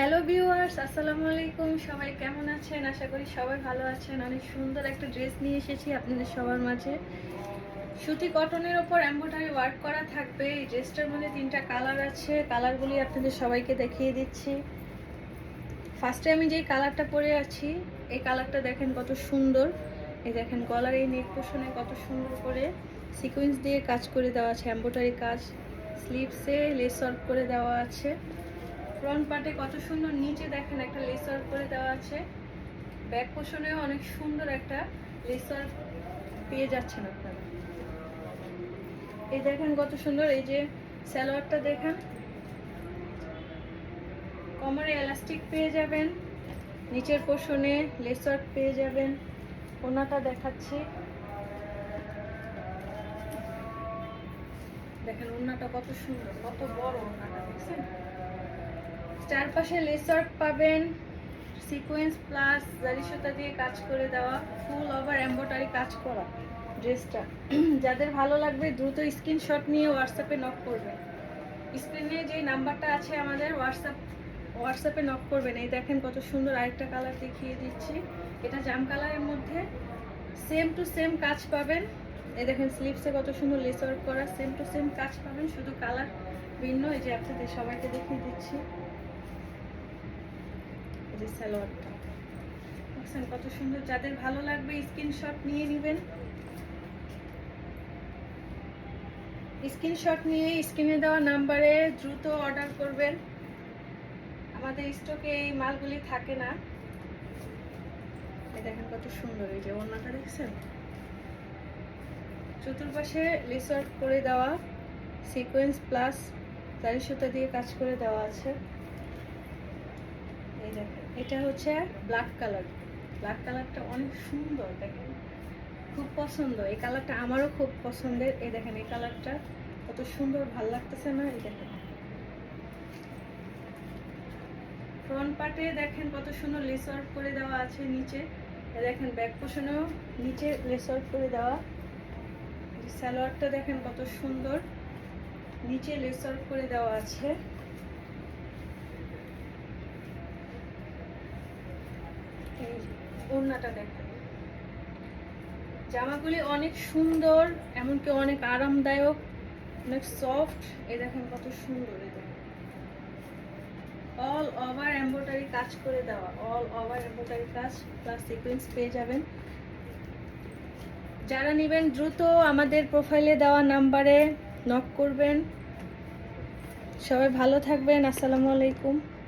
Hello viewers, আসসালামু আলাইকুম। সবাই কেমন আছেন? আশা করি সবাই ভালো আছেন। অনেক সুন্দর একটা ড্রেস নিয়ে এসেছি আপনাদের সবার মাঝে। সুতি কটনের ওপর এমব্রয়ডারি ওয়ার্ক করা থাকবে। এই ড্রেসটার মধ্যে 3টা কালার আছে। কালারগুলি আপনাদের সবাইকে দেখিয়ে দিচ্ছি। ফার্স্টে আমি যেই কালারটা পরে আছি, এই কালারটা দেখেন কত সুন্দর। এই দেখেন গলার এই নেক পোর্শনে কত সুন্দর করে সিকোয়েন্স দিয়ে কাজ করে দেওয়া আছে, এমব্রয়ডারি কাজ। স্লিভসে লেস ওয়ার্ক করে দেওয়া আছে। ফ্রন্ট পার্টে কত সুন্দর নিচে দেখেন একটা লেস ওয়ার্ক করে দেওয়া আছে। ব্যাক পোর্শনেও অনেক সুন্দর একটা লেস ওয়ার্ক পেয়ে যাচ্ছেন আপনারা। এই দেখেন কত সুন্দর। এই যে সালোয়ারটা দেখেন, কোমরে এলাস্টিক পেয়ে যাবেন, নিচের পোর্শনে লেস ওয়ার্ক পেয়ে যাবেন। ওনাটা দেখাচ্ছি, দেখেন ওনাটা কত সুন্দর, কত বড় ওনাটা দেখছেন। চারপাশে লেস ওয়ার্ক পাবেন, সিকোয়েন্স প্লাস জারি সুতা দিয়ে কাজ করে দেওয়া, ফুল ওভার এমব্রয়ডারি কাজ করা ড্রেসটা। যাদের ভালো লাগবে দ্রুত স্ক্রিনশট নিয়ে হোয়াটসঅ্যাপে নক করবেন। স্ক্রিনে যে নাম্বারটা আছে আমাদের হোয়াটসঅ্যাপে নক করবেন। এই দেখেন কত সুন্দর আরেকটা কালার দেখিয়ে দিচ্ছি। এটা জাম কালারের মধ্যে সেম টু সেম কাজ পাবেন। এই দেখেন স্লিভসে কত সুন্দর লেস ওয়ার্ক করা, সেম টু সেম কাজ পাবেন, শুধু কালার ভিন্ন। এই যে আপনাদের সবাইকে দেখিয়ে দিচ্ছি, এই যে সালোয়ারটা দেখছেন কত সুন্দর। যাদের ভালো লাগবে স্ক্রিনশট নিয়ে নেবেন। স্ক্রিনশট নিয়ে স্ক্রিনে দেওয়া নাম্বারে দ্রুত অর্ডার করবেন। আমাদের স্টকে এই মালগুলি থাকে না। এই দেখেন কত সুন্দর, এই যে ওড়নাটা দেখছেন, চতুর্পাশে লেস ওয়ার্ক করে দেওয়া, সিকোয়েন্স প্লাস জারি সুতা দিয়ে কাজ করে দেওয়া আছে। এই দেখেন এটা হচ্ছে ব্ল্যাক কালার। ব্ল্যাক কালারটা অনেক সুন্দর, দেখেন খুব পছন্দ। এই কালারটা আমারও খুব পছন্দের। এই দেখেন এই কালারটা কত সুন্দর, ভালো লাগতেছে না? এই দেখেন ফ্রন্ট পার্টে দেখেন কত সুন্দর লেস ওয়ার্ক করে দেওয়া আছে নিচে। দেখেন ব্যাক পোর্শনেও নিচে লেস ওয়ার্ক করে দেওয়া। সালোয়ারটা দেখেন কত সুন্দর, নিচে লেস ওয়ার্ক করে দেওয়া আছে। এই ওড়নাটা দেখেন, জামাগুলি অনেক সুন্দর, এমনকি অনেক আরামদায়ক, অনেক সফট। এই দেখেন কত সুন্দর। এই দেখেন অল ওভার এমব্রয়ডারি কাজ করে দেওয়া, অল ওভার এমব্রয়ডারি কাজ প্লাস সিকোয়েন্স পেয়ে যাবেন। যারা নেবেন দ্রুত আমাদের প্রোফাইলে দেওয়া নাম্বারে নক করবেন। সবাই ভালো থাকবেন। আসসালামু আলাইকুম।